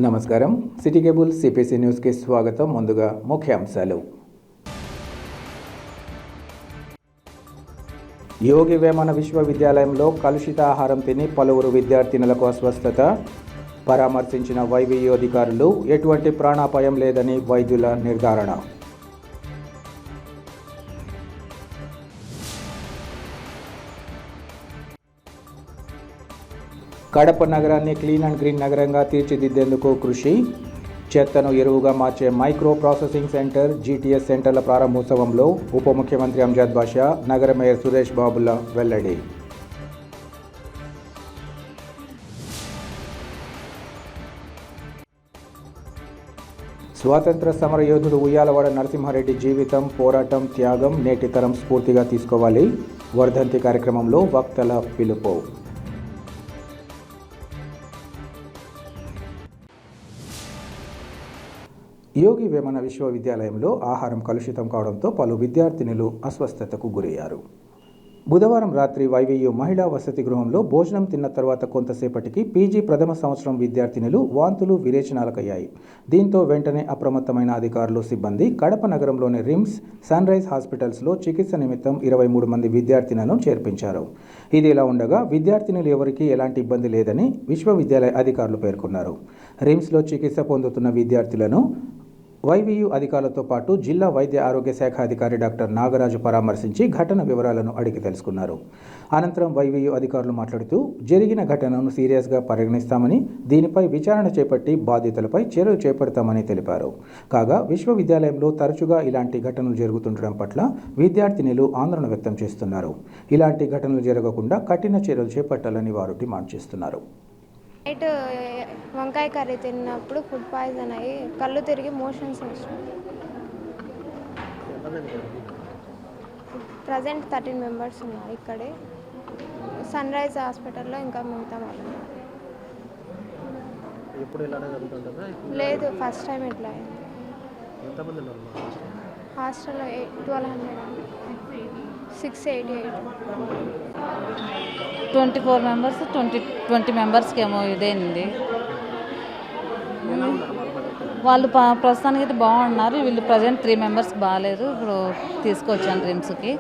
నమస్కారం. City cable CPC న్యూస్కి స్వాగతం. ముందుగా ముఖ్యాంశాలు. యోగి వేమన విశ్వవిద్యాలయంలో కలుషిత ఆహారం తిని పలువురు విద్యార్థినులకు అస్వస్థత. పరామర్శించిన వైవీయూ అధికారులు ఎటువంటి ప్రాణాపాయం లేదని వైద్యుల నిర్ధారణ. కడప నగరాన్ని క్లీన్ అండ్ గ్రీన్ నగరంగా తీర్చిదిద్దేందుకు కృషి. చెత్తను ఎరువుగా మార్చే మైక్రో ప్రాసెసింగ్ సెంటర్ జీటీఎస్ సెంటర్ల ప్రారంభోత్సవంలో ఉప ముఖ్యమంత్రి అంజద్ బాషా, నగర మేయర్ సురేష్ బాబుల వెల్లడి. స్వాతంత్ర సమర యోధుడు ఉయ్యాలవాడ నరసింహారెడ్డి జీవితం, పోరాటం, త్యాగం నేటి తరం స్ఫూర్తిగా తీసుకోవాలి. వర్ధంతి కార్యక్రమంలో వక్తల పిలుపు. యోగి వేమన విశ్వవిద్యాలయంలో ఆహారం కలుషితం కావడంతో పలు విద్యార్థినులు అస్వస్థతకు గురయ్యారు. బుధవారం రాత్రి వైవీయూ మహిళా వసతి గృహంలో భోజనం తిన్న తర్వాత కొంతసేపటికి పీజీ ప్రథమ సంవత్సరం విద్యార్థినులు వాంతులు విరేచనాలకయ్యాయి. దీంతో వెంటనే అప్రమత్తమైన అధికారులు, సిబ్బంది కడప నగరంలోని రిమ్స్, సన్ రైజ్ హాస్పిటల్స్లో చికిత్స నిమిత్తం 23 మంది విద్యార్థినులను చేర్పించారు. ఇది ఇలా ఉండగా విద్యార్థినులు ఎవరికీ ఎలాంటి ఇబ్బంది లేదని విశ్వవిద్యాలయ అధికారులు పేర్కొన్నారు. రిమ్స్లో చికిత్స పొందుతున్న విద్యార్థులను వైవీయూ అధికారులతో పాటు జిల్లా వైద్య ఆరోగ్య శాఖ అధికారి డాక్టర్ నాగరాజు పరామర్శించి ఘటన వివరాలను అడిగి తెలుసుకున్నారు. అనంతరం వైవీయూ అధికారులు మాట్లాడుతూ జరిగిన ఘటనను సీరియస్గా పరిగణిస్తామని, దీనిపై విచారణ చేపట్టి బాధితులపై చర్యలు చేపడతామని తెలిపారు. కాగా విశ్వవిద్యాలయంలో తరచుగా ఇలాంటి ఘటనలు జరుగుతుండడం పట్ల విద్యార్థినులు ఆందోళన వ్యక్తం చేస్తున్నారు. ఇలాంటి ఘటనలు జరగకుండా కఠిన చర్యలు చేపట్టాలని వారు డిమాండ్ చేస్తున్నారు. నైట్ వంకాయ కర్రీ తిన్నప్పుడు ఫుడ్ పాయిజన్ అయ్యి కళ్ళు తిరిగి మోషన్స్ వచ్చినాయి. ప్రజెంట్ 13 మెంబర్స్ ఉన్నారు ఇక్కడే. సన్ రైజ్ హాస్పిటల్లో ఇంకా మిగతా వాళ్ళు లేదు. ఫస్ట్ టైం ఇట్లా అయింది. హాస్టల్లో 1200 688 24 మెంబర్స్ 20 మెంబర్స్కి ఏమో ఇదేంది. వాళ్ళు ప్రస్తుతానికి అయితే బాగున్నారు. వీళ్ళు ప్రజెంట్ 3 మెంబర్స్ బాగాలేరు. ఇప్పుడు తీసుకొచ్చాను రిమ్స్కి.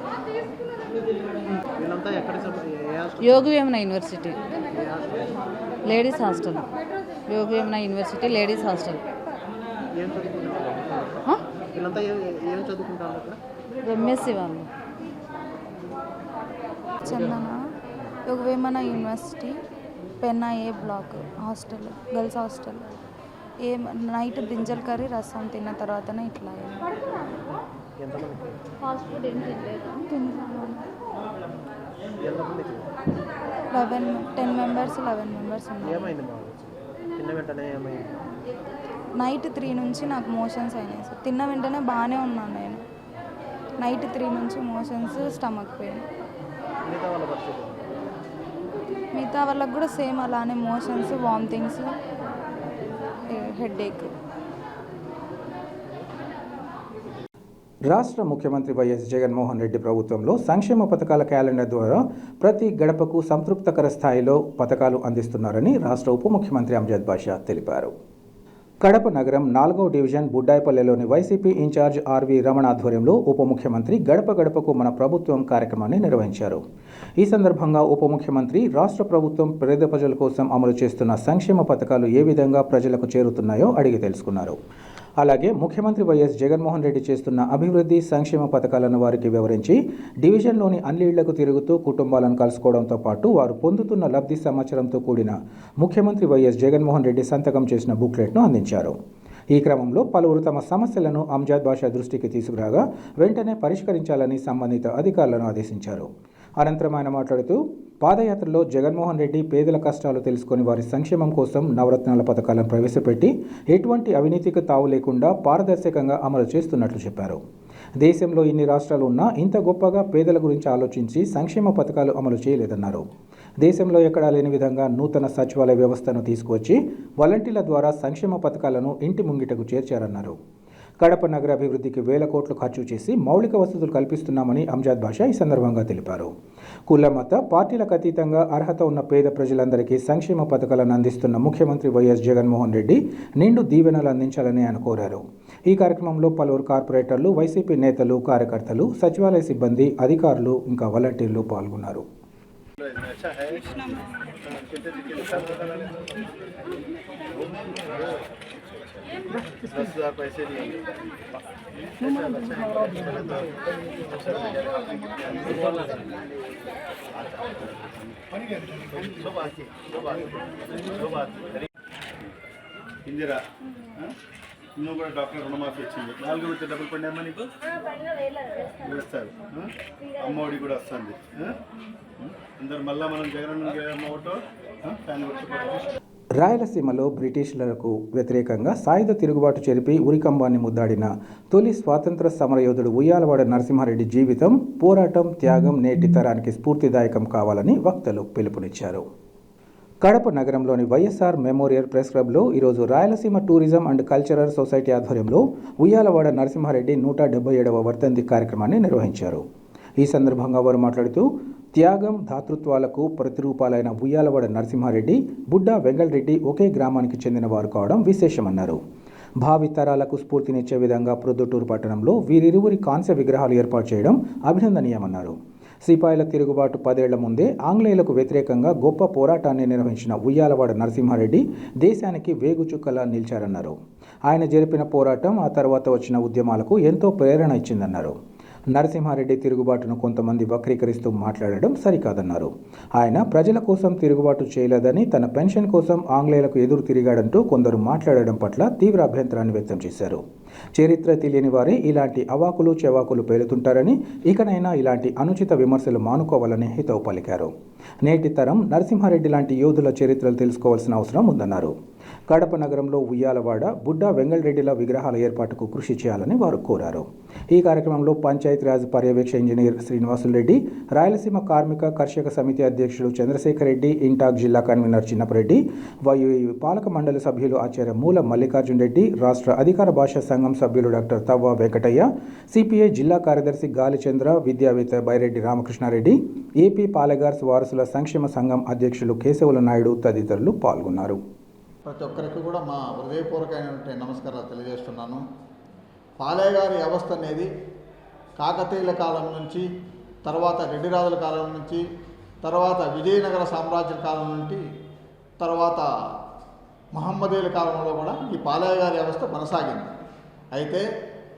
Yogi Vemana university ladies hostel. Yogi Vemana university ladies hostel. MSc వాళ్ళు. Chandana Yogi Vemana university Penna A block hostel, girls hostel. Night brinjal curry rasam తిన్న తర్వాతనే ఇట్లా ఫాస్ట్ ఫుడ్ ఏం తినలేదు. 10 మెంబర్స్ 11 మెంబర్స్ ఉన్నారు. నైట్ 3 నుంచి నాకు మోషన్స్ అయినాయి సార్. తిన్న వెంటనే బాగానే ఉన్నాను నేను. నైట్ 3 నుంచి మోషన్స్, స్టమక్ పెయిన్. మిగతా వాళ్ళకు కూడా సేమ్ అలానే మోషన్స్, వామిటింగ్స్, హెడేక్. రాష్ట్ర ముఖ్యమంత్రి వైఎస్ జగన్మోహన్ రెడ్డి ప్రభుత్వంలో సంక్షేమ పథకాల క్యాలెండర్ ద్వారా ప్రతి గడపకు సంతృప్తికర స్థాయిలో పథకాలు అందిస్తున్నారని రాష్ట్ర ఉప ముఖ్యమంత్రి అంజద్ బాషా తెలిపారు. కడప నగరం 4వ డివిజన్ బుడ్డాయిపల్లెలోని వైసీపీ ఇన్ఛార్జ్ ఆర్వి రమణ ఆధ్వర్యంలో ఉప ముఖ్యమంత్రి గడప గడపకు మన ప్రభుత్వం కార్యక్రమాన్ని నిర్వహించారు. ఈ సందర్భంగా ఉప ముఖ్యమంత్రి రాష్ట్ర ప్రభుత్వం పేద ప్రజల కోసం అమలు చేస్తున్న సంక్షేమ పథకాలు ఏ విధంగా ప్రజలకు చేరుతున్నాయో అడిగి తెలుసుకున్నారు. అలాగే ముఖ్యమంత్రి వైఎస్ జగన్మోహన్ రెడ్డి చేస్తున్న అభివృద్ధి సంక్షేమ పథకాలను వారికి వివరించి డివిజన్లోని అన్ని ఇళ్లకు తిరుగుతూ కుటుంబాలను కలుసుకోవడంతో పాటు వారు పొందుతున్న లబ్ధి సమాచారంతో కూడిన ముఖ్యమంత్రి వైఎస్ జగన్మోహన్ రెడ్డి సంతకం చేసిన బుక్లెట్ను అందించారు. ఈ క్రమంలో పలువురు తమ సమస్యలను అంజద్ బాషా దృష్టికి తీసుకురాగా వెంటనే పరిష్కరించాలని సంబంధిత అధికారులను ఆదేశించారు. అనంతరం ఆయన మాట్లాడుతూ పాదయాత్రలో జగన్మోహన్ రెడ్డి పేదల కష్టాలు తెలుసుకొని వారి సంక్షేమం కోసం నవరత్నాల పథకాలను ప్రవేశపెట్టి ఎటువంటి అవినీతికి తావు లేకుండా పారదర్శకంగా అమలు చేస్తున్నట్లు చెప్పారు. దేశంలో ఇన్ని రాష్ట్రాలు ఉన్నా ఇంత గొప్పగా పేదల గురించి ఆలోచించి సంక్షేమ పథకాలు అమలు చేయలేదన్నారు. దేశంలో ఎక్కడా లేని విధంగా నూతన సచివాలయ వ్యవస్థను తీసుకువచ్చి వాలంటీర్ల ద్వారా సంక్షేమ పథకాలను ఇంటి ముంగిటకు చేర్చారన్నారు. కడప నగర అభివృద్ధికి వేల కోట్లు ఖర్చు చేసి మౌలిక వసతులు కల్పిస్తున్నామని అంజద్ బాషా ఈ సందర్భంగా తెలిపారు. కుల మత పార్టీలకు అతీతంగా అర్హత ఉన్న పేద ప్రజలందరికీ సంక్షేమ పథకాలను అందిస్తున్న ముఖ్యమంత్రి వైఎస్ జగన్మోహన్ రెడ్డి నిండు దీవెనలు అందించాలని ఆయన కోరారు. ఈ కార్యక్రమంలో పలువురు కార్పొరేటర్లు, వైసీపీ నేతలు, కార్యకర్తలు, సచివాలయ సిబ్బంది, అధికారులు ఇంకా వాలంటీర్లు పాల్గొన్నారు. ఇందిరా నువ్వు కూడా డాక్టర్ రుణమాఫీ వచ్చింది. 4 విడత డబ్బులు పడినామా నీకు? వేస్తారు. అమ్మఒడి కూడా వస్తుంది. అందరు మళ్ళీ మనం జగన్ అమ్మఒటో ఫ్యాన్ కొట్టుకోవాలి. రాయలసీమలో బ్రిటిషర్లకు వ్యతిరేకంగా సాయుధ తిరుగుబాటు జరిపి ఉరికంబాన్ని ముద్దాడిన తొలి స్వాతంత్ర సమరయోధుడు ఉయ్యాలవాడ నరసింహారెడ్డి జీవితం, పోరాటం, త్యాగం నేటి తరానికి స్ఫూర్తిదాయకం కావాలని వక్తలు పిలుపునిచ్చారు. కడప నగరంలోని వైఎస్ఆర్ మెమోరియల్ ప్రెస్ క్లబ్లో ఈరోజు Rayalaseema tourism and cultural society ఆధ్వర్యంలో ఉయ్యాలవాడ నరసింహారెడ్డి 177వ వర్ధంతి కార్యక్రమాన్ని నిర్వహించారు. ఈ సందర్భంగా వారు మాట్లాడుతూ త్యాగం, ధాతృత్వాలకు ప్రతిరూపాలైన ఉయ్యాలవాడ నరసింహారెడ్డి, బుడ్డా వెంగళరెడ్డి ఒకే గ్రామానికి చెందిన వారు కావడం విశేషమన్నారు. భావి తరాలకు స్ఫూర్తినిచ్చే విధంగా ప్రొద్దుటూరు పట్టణంలో వీరిరువురి కాంస్య విగ్రహాలు ఏర్పాటు చేయడం అభినందనీయమన్నారు. సిపాయిల తిరుగుబాటు 10 ఏళ్ల ముందే ఆంగ్లేయులకు వ్యతిరేకంగా గొప్ప పోరాటాన్ని నిర్వహించిన ఉయ్యాలవాడ నరసింహారెడ్డి దేశానికి వేగుచుక్కలా నిలిచారన్నారు. ఆయన జరిపిన పోరాటం, ఆ తర్వాత వచ్చిన ఉద్యమాలకు ఎంతో ప్రేరణ ఇచ్చిందన్నారు. నరసింహారెడ్డి తిరుగుబాటును కొంతమంది వక్రీకరిస్తూ మాట్లాడడం సరికాదన్నారు. ఆయన ప్రజల కోసం తిరుగుబాటు చేయలేదని, తన పెన్షన్ కోసం ఆంగ్లేయులకు ఎదురు తిరిగాడంటూ కొందరు మాట్లాడడం పట్ల తీవ్ర అభ్యంతరాన్ని వ్యక్తం చేశారు. చరిత్ర తెలియని వారే ఇలాంటి అవాకులు చెవాకులు పేలుతుంటారని, ఇకనైనా ఇలాంటి అనుచిత విమర్శలు మానుకోవాలని హితవు పలికారు. నేటి తరం నరసింహారెడ్డి లాంటి యోధుల చరిత్రలు తెలుసుకోవాల్సిన అవసరం ఉందన్నారు. కడప నగరంలో ఉయ్యాలవాడ, బుడ్డా వెంగళరెడ్డిల విగ్రహాల ఏర్పాటుకు కృషి చేయాలని వారు కోరారు. ఈ కార్యక్రమంలో పంచాయతీరాజ్ పర్యవేక్షణ ఇంజనీర్ శ్రీనివాసులరెడ్డి, రాయలసీమ కార్మిక కర్షక సమితి అధ్యక్షుడు చంద్రశేఖర్ రెడ్డి, ఇంటాక్ జిల్లా కన్వీనర్ చిన్నపరెడ్డి, వైయుఈ పాలక మండలి సభ్యులు ఆచార్య మూల మల్లికార్జున్ రెడ్డి, రాష్ట్ర అధికార భాషా సంఘం సభ్యులు డాక్టర్ తవ్వ వెంకటయ్య, సిపిఐ జిల్లా కార్యదర్శి గాలిచంద్ర, విద్యావేత్త బైరెడ్డి రామకృష్ణారెడ్డి, ఏపీ పాలెగార్స్ వారసుల సంక్షేమ సంఘం అధ్యక్షులు కేశవుల నాయుడు తదితరులు పాల్గొన్నారు. ప్రతి ఒక్కరికి కూడా మా హృదయపూర్వకమైనటువంటి నమస్కారాలు తెలియజేస్తున్నాను. పాలేగారి వ్యవస్థ అనేది కాకతీయుల కాలం నుంచి, తర్వాత రెడ్డిరాజుల కాలం నుంచి, తర్వాత విజయనగర సామ్రాజ్యం కాలం నుండి, తర్వాత మహమ్మదీయుల కాలంలో కూడా ఈ పాలేగారి వ్యవస్థ కొనసాగింది. అయితే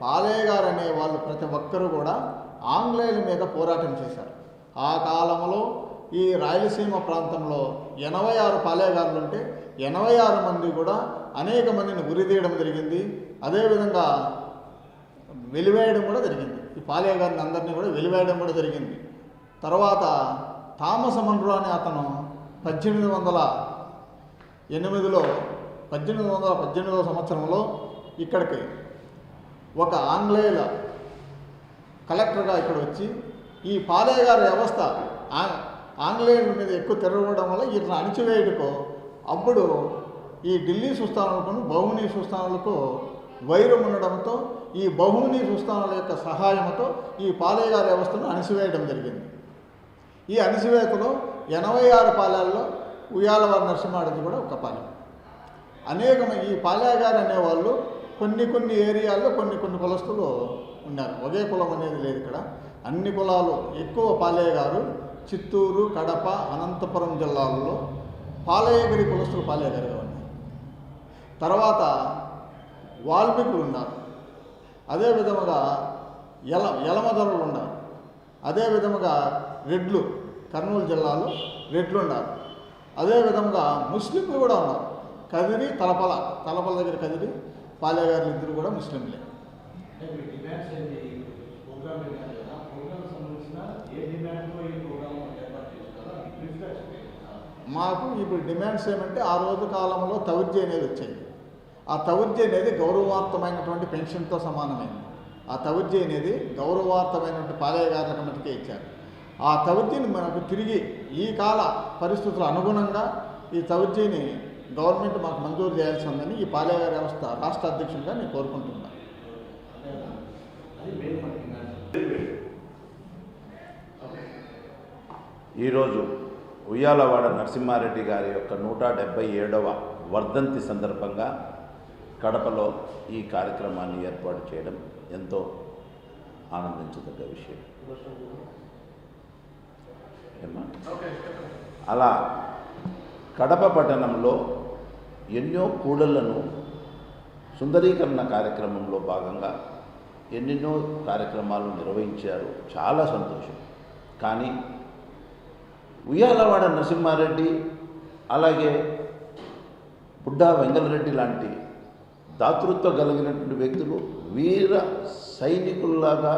పాలేగారు అనే వాళ్ళు ప్రతి ఒక్కరూ కూడా ఆంగ్లేయుల మీద పోరాటం చేశారు. ఆ కాలంలో ఈ రాయలసీమ ప్రాంతంలో 86 పాలేగారులు ఉంటే 86 మంది కూడా అనేక మందిని ఉరితీయడం జరిగింది. అదేవిధంగా వెలివేయడం కూడా జరిగింది. ఈ పాలేగారిని అందరినీ కూడా వెలివేయడం కూడా జరిగింది. తర్వాత థామస్ మన్రో అనే అతను 1818వ సంవత్సరంలో ఇక్కడికి ఒక ఆంగ్లేయుల కలెక్టర్గా ఇక్కడ వచ్చి ఈ పాలేగారి వ్యవస్థ ఆంగ్లేయుల మీద ఎక్కువ తిరగడం వల్ల వీటిని అణిచివేయటకు అప్పుడు ఈ ఢిల్లీ సుల్తానులకు బహుమనీ సుల్తానులకు వైరం ఉండడంతో ఈ బహుమనీ సుల్తానుల యొక్క సహాయంతో ఈ పాలేగారి వ్యవస్థను అణిచివేయడం జరిగింది. ఈ అణిచివేతలో 86 పాలెల్లో ఉయ్యాలవాడ నరసింహారెడ్డి కూడా ఒక పాలెం. ఈ పాలేగారు అనేవాళ్ళు కొన్ని ఏరియాల్లో కొన్ని కులస్తులు ఉన్నారు. ఒకే కులం అనేది లేదు. ఇక్కడ అన్ని కులాలు ఎక్కువ పాలేగారు చిత్తూరు, కడప, అనంతపురం జిల్లాలలో పాలేయగిరి కులస్తులు పాలేయగారుగా ఉన్నారు. తర్వాత వాల్మీకులు ఉన్నారు. అదే విధముగా యలమదొరలు ఉన్నారు. అదే విధముగా రెడ్లు, కర్నూలు జిల్లాలో రెడ్లు ఉన్నారు. అదే విధముగా ముస్లింలు కూడా ఉన్నారు. కదిరి, తలపల దగ్గర కదిరి పాలేగారులు ఇద్దరు కూడా ముస్లింలే. మాకు ఇప్పుడు డిమాండ్స్ ఏమంటే ఆ రోజు కాలంలో తవర్జీ అనేది వచ్చేది. ఆ తవర్జీ అనేది గౌరవార్థమైనటువంటి పెన్షన్తో సమానమైంది. ఆ తవర్జీ అనేది గౌరవార్థమైనటువంటి పాలేగారుల కమిటీకే ఇచ్చారు. ఆ తవర్జీని మనకు తిరిగి ఈ కాల పరిస్థితుల అనుగుణంగా ఈ తవర్జీని గవర్నమెంట్ మాకు మంజూరు చేయాల్సి ఉందని ఈ పాలేగారి వ్యవస్థ రాష్ట్ర అధ్యక్షుడిగా నేను కోరుకుంటున్నాను. ఈరోజు ఉయ్యాలవాడ నరసింహారెడ్డి గారి యొక్క 177వ వర్ధంతి సందర్భంగా కడపలో ఈ కార్యక్రమాన్ని ఏర్పాటు చేయడం ఎంతో ఆనందించదగ్గ విషయం. అలా కడప పట్టణంలో ఎన్నో కూడళ్లను సుందరీకరణ కార్యక్రమంలో భాగంగా ఎన్నెన్నో కార్యక్రమాలు నిర్వహించారు. చాలా సంతోషం. కానీ ఉయ్యాలవాడ నరసింహారెడ్డి అలాగే బుడ్డా వెంగళరెడ్డి లాంటి దాతృత్వం కలిగినటువంటి వ్యక్తులు వీర సైనికుల్లాగా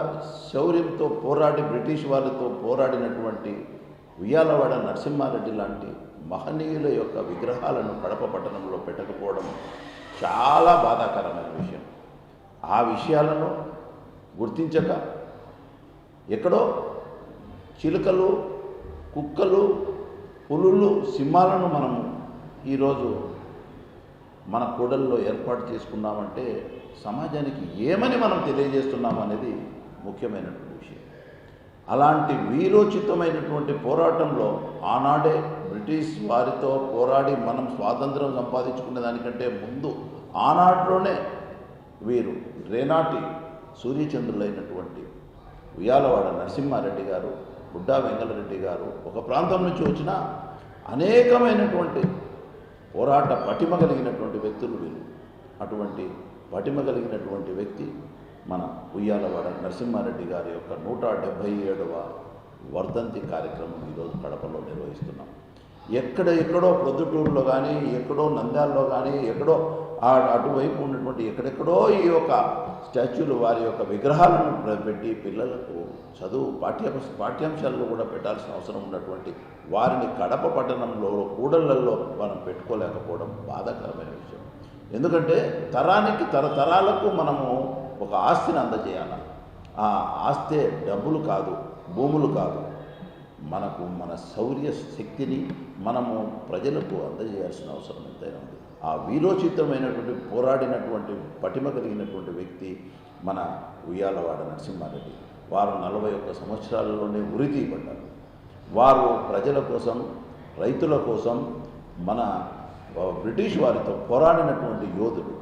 శౌర్యంతో పోరాడి బ్రిటిష్ వాళ్ళతో పోరాడినటువంటి ఉయ్యాలవాడ నరసింహారెడ్డి లాంటి మహనీయుల యొక్క విగ్రహాలను కడప పట్టణంలో పెట్టకపోవడం చాలా బాధాకరమైన విషయం. ఆ విషయాలను గుర్తించక ఎక్కడో చిలుకలు, కుక్కలు, పులులు, సింహాలను మనము ఈరోజు మన కూడల్లో ఏర్పాటు చేసుకున్నామంటే సమాజానికి ఏమని మనం తెలియజేస్తున్నాం అనేది ముఖ్యమైనటువంటి విషయం. అలాంటి వీరోచితమైనటువంటి పోరాటంలో ఆనాడే బ్రిటిష్ వారితో పోరాడి మనం స్వాతంత్రం సంపాదించుకునే దానికంటే ముందు ఆనాటిలోనే వీరు రేనాటి సూర్యచంద్రులైనటువంటి ఉయ్యాలవాడ నరసింహారెడ్డి గారు, బుడ్డా వెంగళరెడ్డి గారు ఒక ప్రాంతం నుంచి వచ్చిన అనేకమైనటువంటి పోరాట పటిమ కలిగినటువంటి వ్యక్తులు వీరు. అటువంటి పటిమ కలిగినటువంటి వ్యక్తి మన ఉయ్యాలవాడ నరసింహారెడ్డి గారి యొక్క 177వ వర్ధంతి కార్యక్రమం ఈరోజు కడపలో నిర్వహిస్తున్నాం. ఎక్కడో ప్రొద్దుటూరులో కానీ, ఎక్కడో నంద్యాలలో కానీ, ఎక్కడో అటువైపు ఉన్నటువంటి ఎక్కడెక్కడో ఈ యొక్క స్టాచ్యూలు వారి యొక్క విగ్రహాలను పెట్టి పిల్లలకు చదువు పాఠ్యాంశాల్లో కూడా పెట్టాల్సిన అవసరం ఉన్నటువంటి వారిని కడప పట్టణంలో కూడళ్లలో మనం పెట్టుకోలేకపోవడం బాధాకరమైన విషయం. ఎందుకంటే తరతరాలకు మనము ఒక ఆస్తిని అందజేయాలి. ఆ ఆస్తే డబ్బులు కాదు, భూములు కాదు, మనకు మన శౌర్య శక్తిని మనము ప్రజలకు అందజేయాల్సిన అవసరం ఎంతైనా ఉంది. ఆ వీరోచితమైనటువంటి పోరాడినటువంటి పటిమ కలిగినటువంటి వ్యక్తి మన ఉయ్యాలవాడ నరసింహారెడ్డి. వారు 41 సంవత్సరాలలోనే ఉరితీయబడ్డారు. వారు ప్రజల కోసం, రైతుల కోసం, మన బ్రిటిష్ వారితో పోరాడినటువంటి యోధుడు.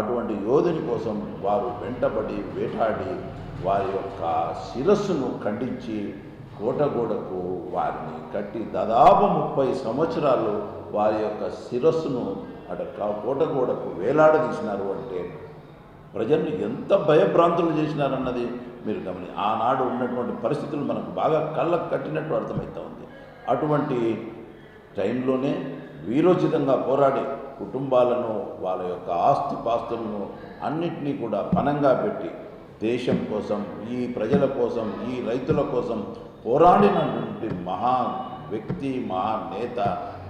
అటువంటి యోధుని కోసం వారు వెంటబడి వేటాడి వారి యొక్క శిరస్సును ఖండించి కోటగోడకు వారిని కట్టి దాదాపు 30 సంవత్సరాలు వారి యొక్క శిరస్సును కోటగోడకు వేలాడదీసినారు. అంటే ప్రజల్ని ఎంత భయభ్రాంతులు చేసినారన్నది మీరు ఆనాడు ఉన్నటువంటి పరిస్థితులు మనకు బాగా కళ్ళకు కట్టినట్టు అర్థమవుతూ ఉంది. అటువంటి టైంలోనే వీరోచితంగా పోరాడి కుటుంబాలను, వాళ్ళ యొక్క ఆస్తిపాస్తులను అన్నిటినీ కూడా పణంగా పెట్టి దేశం కోసం, ఈ ప్రజల కోసం, ఈ రైతుల కోసం పోరాడినటువంటి మహా వ్యక్తి, మహా నేత,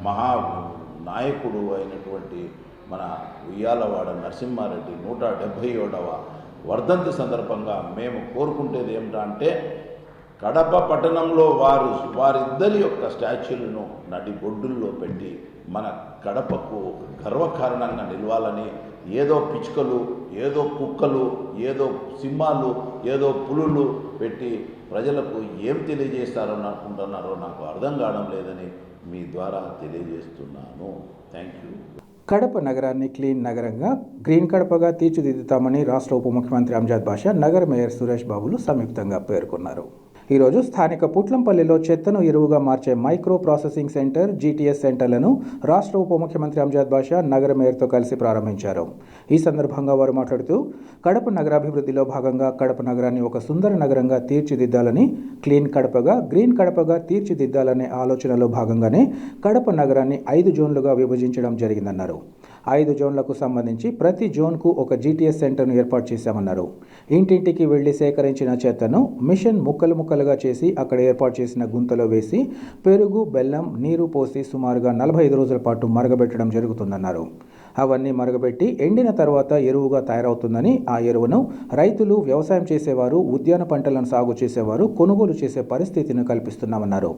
మహా నాయకుడు అయినటువంటి మన ఉయ్యాలవాడ నరసింహారెడ్డి 177వ వర్ధంతి సందర్భంగా మేము కోరుకుంటేది ఏమిటంటే కడప పట్టణంలో వారిద్దరి యొక్క స్టాచ్యూలను నడి బొడ్డుల్లో పెట్టి మన కడపకు గర్వకారణంగా నిలవాలని, ఏదో పిచ్చుకలు, ఏదో కుక్కలు, ఏదో సింహాలు, ఏదో పులులు పెట్టి ప్రజలకు ఏం తెలియజేస్తారని అనుకుంటున్నారో నాకు అర్థం కావడం లేదని మీ ద్వారా తెలియజేస్తున్నాను. Thank you. కడప నగరాన్ని క్లీన్ నగరంగా, గ్రీన్ కడపగా తీర్చిదిద్దుతామని రాష్ట్ర ఉప ముఖ్యమంత్రి అంజద్ బాషా, నగర మేయర్ సురేష్ బాబులు సంయుక్తంగా పేర్కొన్నారు. ఈరోజు స్థానిక పుట్లంపల్లిలో చెత్తను ఎరువుగా మార్చే మైక్రో ప్రాసెసింగ్ సెంటర్, జీటీఎస్ సెంటర్లను రాష్ట్ర ఉప ముఖ్యమంత్రి అంజద్ బాషా నగర మేయర్తో కలిసి ప్రారంభించారు. ఈ సందర్భంగా వారు మాట్లాడుతూ కడప నగరాభివృద్ధిలో భాగంగా కడప నగరాన్ని ఒక సుందర నగరంగా తీర్చిదిద్దాలని, క్లీన్ కడపగా, గ్రీన్ కడపగా తీర్చిదిద్దాలనే ఆలోచనలో భాగంగానే కడప నగరాన్ని 5 జోన్లుగా విభజించడం జరిగిందన్నారు. 5 జోన్లకు సంబంధించి ప్రతి జోన్కు ఒక జీటీఎస్ సెంటర్ను ఏర్పాటు చేశామన్నారు. ఇంటింటికి వెళ్లి సేకరించిన చెత్తను మిషన్ ముక్కలుగా చేసి అక్కడ ఏర్పాటు చేసిన గుంతలో వేసి పెరుగు, బెల్లం, నీరు పోసి సుమారుగా 45 రోజుల పాటు మరగబెట్టడం జరుగుతుందన్నారు. అవన్నీ మరగబెట్టి ఎండిన తర్వాత ఎరువుగా తయారవుతుందని, ఆ ఎరువును రైతులు, వ్యవసాయం చేసేవారు, ఉద్యాన పంటలను సాగు చేసేవారు కొనుగోలు చేసే పరిస్థితిని కల్పిస్తున్నామన్నారు.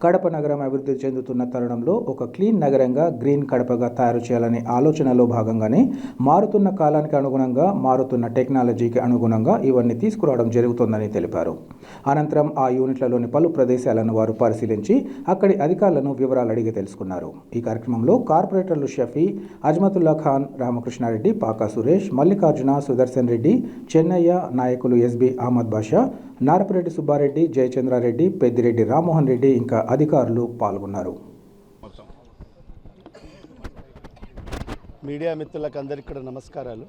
కడప నగరం అభివృద్ధి చెందుతున్న తరుణంలో ఒక క్లీన్ నగరంగా గ్రీన్ కడపగా తయారు చేయాలనే ఆలోచనలో భాగంగానే మారుతున్న కాలానికి అనుగుణంగా మారుతున్న టెక్నాలజీకి అనుగుణంగా ఇవన్నీ తీసుకురావడం జరుగుతోందని తెలిపారు. అనంతరం ఆ యూనిట్లలోని పలు ప్రదేశాలను వారు పరిశీలించి అక్కడి అధికారులను వివరాలు అడిగి తెలుసుకున్నారు. ఈ కార్యక్రమంలో కార్పొరేటర్లు షఫీ, అజ్మతుల్లా ఖాన్, రామకృష్ణారెడ్డి, పాకా సురేష్, మల్లికార్జున, సుదర్శన్ రెడ్డి, చెన్నయ్య, నాయకులు ఎస్బి అహ్మద్ బాషా, నారపరెడ్డి సుబ్బారెడ్డి, జయచంద్రారెడ్డి, పెద్దిరెడ్డి రామ్మోహన్ రెడ్డి ఇంకా అధికారులు పాల్గొన్నారు. మీడియా మిత్రులకు అందరికీ కూడా నమస్కారాలు.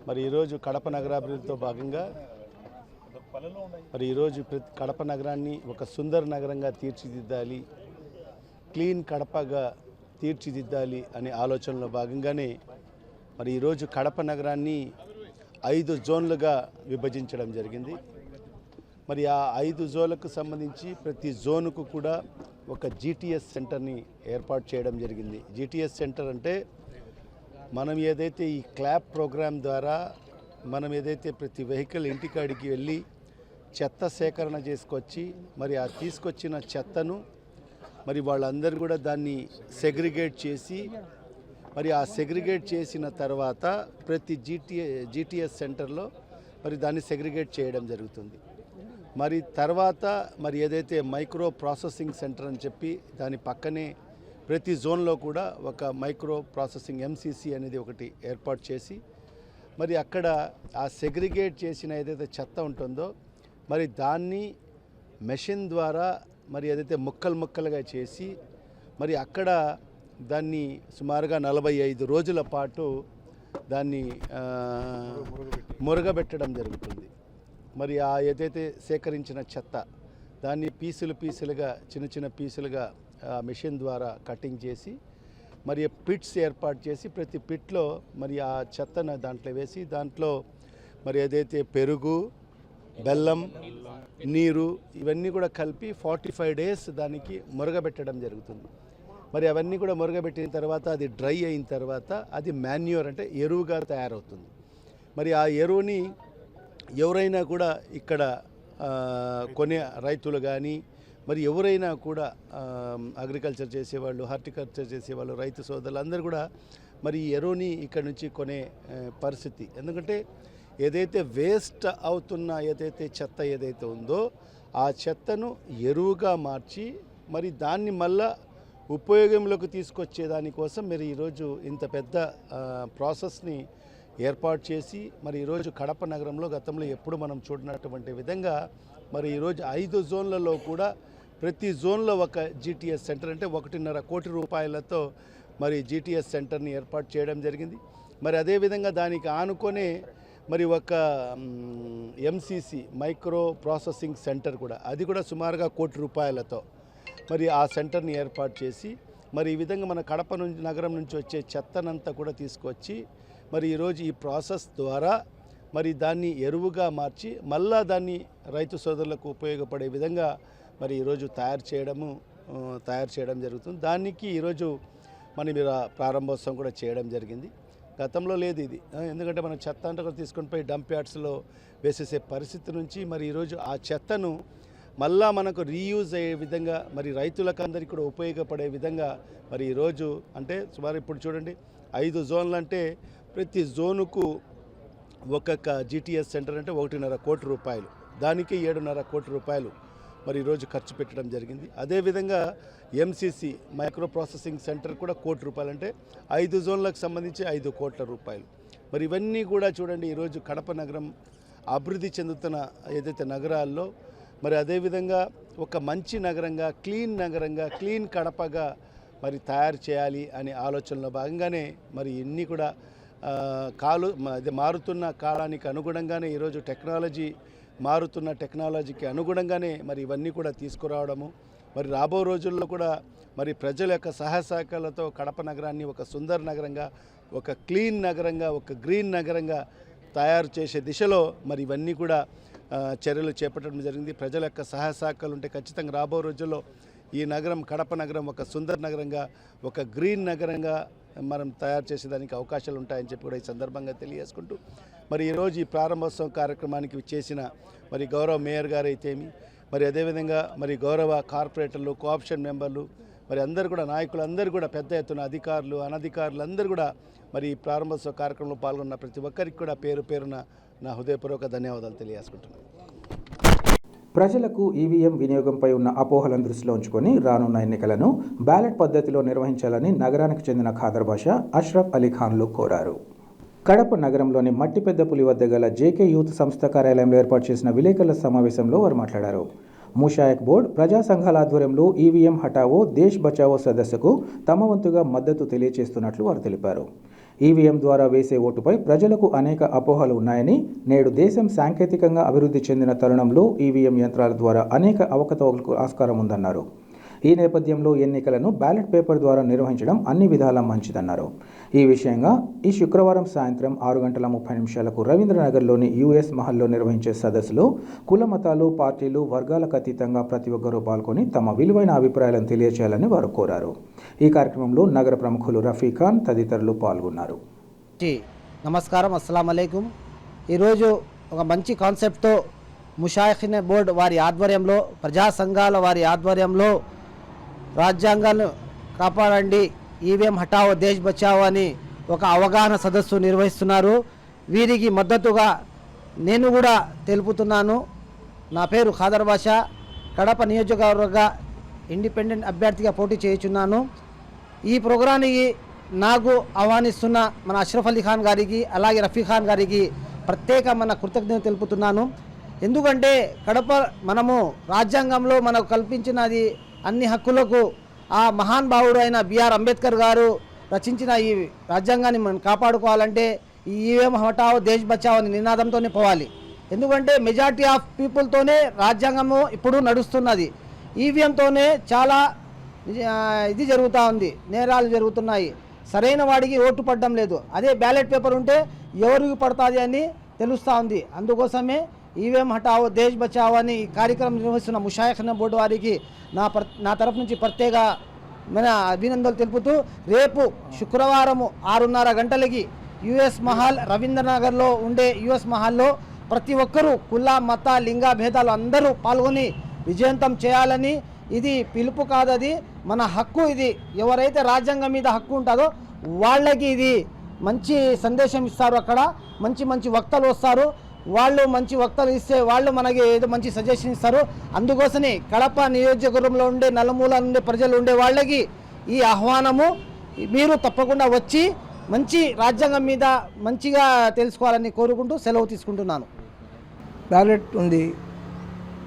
మరి ఈరోజు కడప నగరాభివృద్ధితో భాగంగా మరి ఈరోజు కడప నగరాన్ని ఒక సుందర నగరంగా తీర్చిదిద్దాలి, క్లీన్ కడపగా తీర్చిదిద్దాలి అనే ఆలోచనలో భాగంగానే మరి ఈరోజు కడప నగరాన్ని 5 జోన్లుగా విభజించడం జరిగింది. మరి ఆ 5 జోన్లకు సంబంధించి ప్రతి జోన్కు కూడా ఒక జీటీఎస్ సెంటర్ని ఏర్పాటు చేయడం జరిగింది. జీటీఎస్ సెంటర్ అంటే మనం ఏదైతే ఈ క్లాప్ ప్రోగ్రాం ద్వారా మనం ఏదైతే ప్రతి వెహికల్ ఇంటికాడికి వెళ్ళి చెత్త సేకరణ చేసుకొచ్చి మరి ఆ తీసుకొచ్చిన చెత్తను మరి వాళ్ళందరూ కూడా దాన్ని సెగ్రిగేట్ చేసి మరి ఆ సెగ్రిగేట్ చేసిన తర్వాత ప్రతి జీటీఎస్ సెంటర్లో మరి దాన్ని సెగ్రిగేట్ చేయడం జరుగుతుంది. మరి తర్వాత మరి ఏదైతే మైక్రో ప్రాసెసింగ్ సెంటర్ అని చెప్పి దాని పక్కనే ప్రతి జోన్లో కూడా ఒక మైక్రో ప్రాసెసింగ్ ఎంసీసీ అనేది ఒకటి ఏర్పాటు చేసి మరి అక్కడ ఆ సెగ్రిగేట్ చేసిన ఏదైతే చెత్త ఉంటుందో మరి దాన్ని మెషిన్ ద్వారా మరి ఏదైతే ముక్కలుగా చేసి మరి అక్కడ దాన్ని సుమారుగా 45 రోజుల పాటు దాన్ని మురగబెట్టడం జరుగుతుంది. మరి ఆ ఏదైతే సేకరించిన చెత్త దాన్ని పీసులుగా చిన్న పీసులుగా మెషిన్ ద్వారా కటింగ్ చేసి మరి పిట్స్ ఏర్పాటు చేసి ప్రతి పిట్లో మరి ఆ చెత్తను దాంట్లో వేసి దాంట్లో మరి ఏదైతే పెరుగు, బెల్లం, నీరు ఇవన్నీ కూడా కలిపి 45 డేస్ దానికి మురగబెట్టడం జరుగుతుంది. మరి అవన్నీ కూడా మురగబెట్టిన తర్వాత అది డ్రై అయిన తర్వాత అది మాన్యూర్ అంటే ఎరువుగా తయారవుతుంది. మరి ఆ ఎరువుని ఎవరైనా కూడా ఇక్కడ కొనే రైతులు కానీ మరి ఎవరైనా కూడా అగ్రికల్చర్ చేసేవాళ్ళు, హార్టికల్చర్ చేసేవాళ్ళు, రైతు సోదరులు అందరూ కూడా మరి ఈ ఎరువుని ఇక్కడ నుంచి కొనే పరిస్థితి. ఎందుకంటే ఏదైతే వేస్ట్ అవుతున్న ఏదైతే చెత్త ఏదైతే ఉందో ఆ చెత్తను ఎరువుగా మార్చి మరి దాన్ని మళ్ళా ఉపయోగంలోకి తీసుకొచ్చేదానికోసం మరి ఈరోజు ఇంత పెద్ద ప్రాసెస్ని ఏర్పాటు చేసి మరి ఈరోజు కడప నగరంలో గతంలో ఎప్పుడు మనం చూడనటువంటి విధంగా మరి ఈరోజు 5 జోన్లలో కూడా ప్రతి జోన్లో ఒక జీటీఎస్ సెంటర్ అంటే 1.5 కోటి రూపాయలతో మరి జీటీఎస్ సెంటర్ని ఏర్పాటు చేయడం జరిగింది. మరి అదేవిధంగా దానికి ఆనుకొనే మరి ఒక ఎంసీసీ మైక్రో ప్రాసెసింగ్ సెంటర్ కూడా అది కూడా సుమారుగా 1 కోటి రూపాయలతో మరి ఆ సెంటర్ని ఏర్పాటు చేసి మరి ఈ విధంగా మన కడప నగరం నుంచి వచ్చే చెత్తనంతా కూడా తీసుకొచ్చి మరి ఈరోజు ఈ ప్రాసెస్ ద్వారా మరి దాన్ని ఎరువుగా మార్చి మళ్ళా దాన్ని రైతు సోదరులకు ఉపయోగపడే విధంగా మరి ఈరోజు తయారు చేయడం జరుగుతుంది. దానికి ఈరోజు మనం ప్రారంభోత్సవం కూడా చేయడం జరిగింది. గతంలో లేదు ఇది, ఎందుకంటే మనం చెత్త అంతా కూడా తీసుకొని పోయి డంప్ యార్డ్స్లో వేసేసే పరిస్థితి నుంచి మరి ఈరోజు ఆ చెత్తను మళ్ళా మనకు రీయూజ్ అయ్యే విధంగా మరి రైతులకు అందరికీ కూడా ఉపయోగపడే విధంగా మరి ఈరోజు అంటే సుమారు ఇప్పుడు చూడండి 5 జోన్లు అంటే ప్రతి జోనుకు ఒక్కొక్క జీటీఎస్ సెంటర్ అంటే 1.5 కోటి రూపాయలు, దానికి 7.5 కోటి రూపాయలు మరి ఈరోజు ఖర్చు పెట్టడం జరిగింది. అదేవిధంగా ఎంసీసీ మైక్రో ప్రాసెసింగ్ సెంటర్ కూడా 1 కోటి రూపాయలు అంటే 5 జోన్లకు సంబంధించి 5 కోట్ల రూపాయలు. మరి ఇవన్నీ కూడా చూడండి ఈరోజు కడప నగరం అభివృద్ధి చెందుతున్న ఏదైతే నగరాల్లో మరి అదేవిధంగా ఒక మంచి నగరంగా క్లీన్ కడపగా మరి తయారు చేయాలి అనే ఆలోచనలో భాగంగానే మరి ఇన్ని కూడా మారుతున్న కాలానికి అనుగుణంగానే ఈరోజు మారుతున్న టెక్నాలజీకి అనుగుణంగానే మరి ఇవన్నీ కూడా తీసుకురావడము మరి రాబో రోజుల్లో కూడా మరి ప్రజల యొక్క సహకారాలతో కడప నగరాన్ని ఒక సుందర నగరంగా, ఒక క్లీన్ నగరంగా, ఒక గ్రీన్ నగరంగా తయారు చేసే దిశలో మరి ఇవన్నీ కూడా చర్యలు చేపట్టడం జరిగింది. ప్రజల యొక్క సహకారాలు ఉంటే ఖచ్చితంగా రాబో రోజుల్లో ఈ నగరం కడప నగరం ఒక సుందర నగరంగా, ఒక గ్రీన్ నగరంగా మనం తయారు చేసేదానికి అవకాశాలు ఉంటాయని చెప్పి కూడా ఈ సందర్భంగా తెలియజేసుకుంటూ మరి ఈరోజు ఈ ప్రారంభోత్సవం కార్యక్రమానికి చేసిన మరి గౌరవ మేయర్ గారు అయితేమి, మరి అదేవిధంగా మరి గౌరవ కార్పొరేటర్లు, కోఆప్షన్ మెంబర్లు, మరి అందరూ కూడా నాయకులు అందరూ కూడా పెద్ద ఎత్తున అధికారులు, అనధికారులు అందరూ కూడా మరి ఈ ప్రారంభోత్సవ కార్యక్రమంలో పాల్గొన్న ప్రతి ఒక్కరికి కూడా పేరు పేరున నా హృదయపూర్వక ధన్యవాదాలు తెలియజేసుకుంటున్నాను. ప్రజలకు ఈవీఎం వినియోగంపై ఉన్న అపోహలను దృష్టిలో ఉంచుకొని రానున్న ఎన్నికలను బ్యాలెట్ పద్ధతిలో నిర్వహించాలని నగరానికి చెందిన ఖాదర్ బాషా అష్రఫ్ అలీ ఖాన్లు కోరారు. కడప నగరంలోని మట్టిపెద్దపులి వద్ద గల జేకే యూత్ సంస్థ కార్యాలయంలో ఏర్పాటు చేసిన విలేకరుల సమావేశంలో వారు మాట్లాడారు. ముషాయక్ బోర్డు, ప్రజా సంఘాల ఆధ్వర్యంలో ఈవీఎం హటావో దేశ్ బచావో సదస్సుకు తమ వంతుగా మద్దతు తెలియజేస్తున్నట్లు వారు తెలిపారు. ఈవీఎం ద్వారా వేసే ఓటుపై ప్రజలకు అనేక అపోహలు ఉన్నాయని, నేడు దేశం సాంకేతికంగా అభివృద్ధి చెందిన తరుణంలో ఈవీఎం యంత్రాల ద్వారా అనేక అవకతవకలకు ఆస్కారం ఉందన్నారు. ఈ నేపథ్యంలో ఎన్నికలను బ్యాలెట్ పేపర్ ద్వారా నిర్వహించడం అన్ని విధాలా మంచిదన్నారు. ఈ విషయంగా ఈ శుక్రవారం సాయంత్రం 6:30 రవీంద్రనగర్లోని యుఎస్ మహల్లో నిర్వహించే సదస్సులో కుల మతాలు, పార్టీలు, వర్గాలకు అతీతంగా ప్రతి ఒక్కరూ పాల్గొని తమ విలువైన అభిప్రాయాలను తెలియజేయాలని వారు కోరారు. ఈ కార్యక్రమంలో నగర ప్రముఖులు రఫీ ఖాన్ తదితరులు పాల్గొన్నారు. నమస్కారం, అస్సలాం అలైకుం. ఈరోజు ఒక మంచి కాన్సెప్ట్తో ముషాయిఖిన్ బోర్డు వారి ఆధ్వర్యంలో, ప్రజా సంఘాల వారి ఆధ్వర్యంలో రాజ్యాంగాన్ని కాపాడండి, ఈవీఎం హటావో దేశ్ బచావో అని ఒక అవగాహన సదస్సు నిర్వహిస్తున్నారు. వీరికి మద్దతుగా నేను కూడా తెలుపుతున్నాను. నా పేరు ఖాదర్ బాషా, కడప నియోజకవర్గ ఇండిపెండెంట్ అభ్యర్థిగా పోటీ చేయుచున్నాను. ఈ ప్రోగ్రానికి నాకు ఆహ్వానిస్తున్న మన అష్రఫ్ అలీ ఖాన్ గారికి, అలాగే రఫీ ఖాన్ గారికి ప్రత్యేకమైన కృతజ్ఞత తెలుపుతున్నాను. ఎందుకంటే కడప మనము రాజ్యాంగంలో మనకు కల్పించినది అన్ని హక్కులకు ఆ మహాన్ భావుడు అయిన బిఆర్ అంబేద్కర్ గారు రచించిన ఈ రాజ్యాంగాన్ని మనం కాపాడుకోవాలంటే ఈ ఈవీఎం హటావో దేశ్ బచావో అనే నినాదంతోనే పోవాలి. ఎందుకంటే మెజారిటీ ఆఫ్ పీపుల్తోనే రాజ్యాంగము ఇప్పుడు నడుస్తున్నది. ఈవీఎంతోనే చాలా ఇది జరుగుతూ ఉంది, నేరాలు జరుగుతున్నాయి, సరైన వాడికి ఓటు పడడం లేదు. అదే బ్యాలెట్ పేపర్ ఉంటే ఎవరికి పడుతుంది అని తెలుస్తూ ఉంది. అందుకోసమే ఈవీఎం హటావో దేశ్ బచావో అని ఈ కార్యక్రమం నిర్వహిస్తున్న ముషాయిఖిన్ బోర్డు వారికి నా తరఫు నుంచి ప్రత్యేక అభినందనలు తెలుపుతూ, రేపు శుక్రవారము 6:30 గంటలకి యుఎస్ మహల్ రవీంద్రనగర్లో ఉండే యుఎస్ మహల్లో ప్రతి ఒక్కరూ కుల, మత, లింగ భేదాలు అందరూ పాల్గొని విజయవంతం చేయాలని, ఇది పిలుపు కాదది మన హక్కు. ఇది ఎవరైతే రాజ్యాంగం మీద హక్కు ఉంటుందో వాళ్ళకి ఇది మంచి సందేశం ఇస్తారు. అక్కడ మంచి మంచి వక్తలు వస్తారు, వాళ్ళు మంచి వక్తలు ఇస్తే వాళ్ళు మనకి ఏదో మంచి సజెషన్ ఇస్తారు. అందుకోసమే కడప నియోజకవర్గంలో ఉండే నలుమూల నుండి ప్రజలు ఉండే వాళ్ళకి ఈ ఆహ్వానము, మీరు తప్పకుండా వచ్చి మంచి రాజ్యాంగం మీద మంచిగా తెలుసుకోవాలని కోరుకుంటూ సెలవు తీసుకుంటున్నాను. బ్యాలెట్ ఉంది,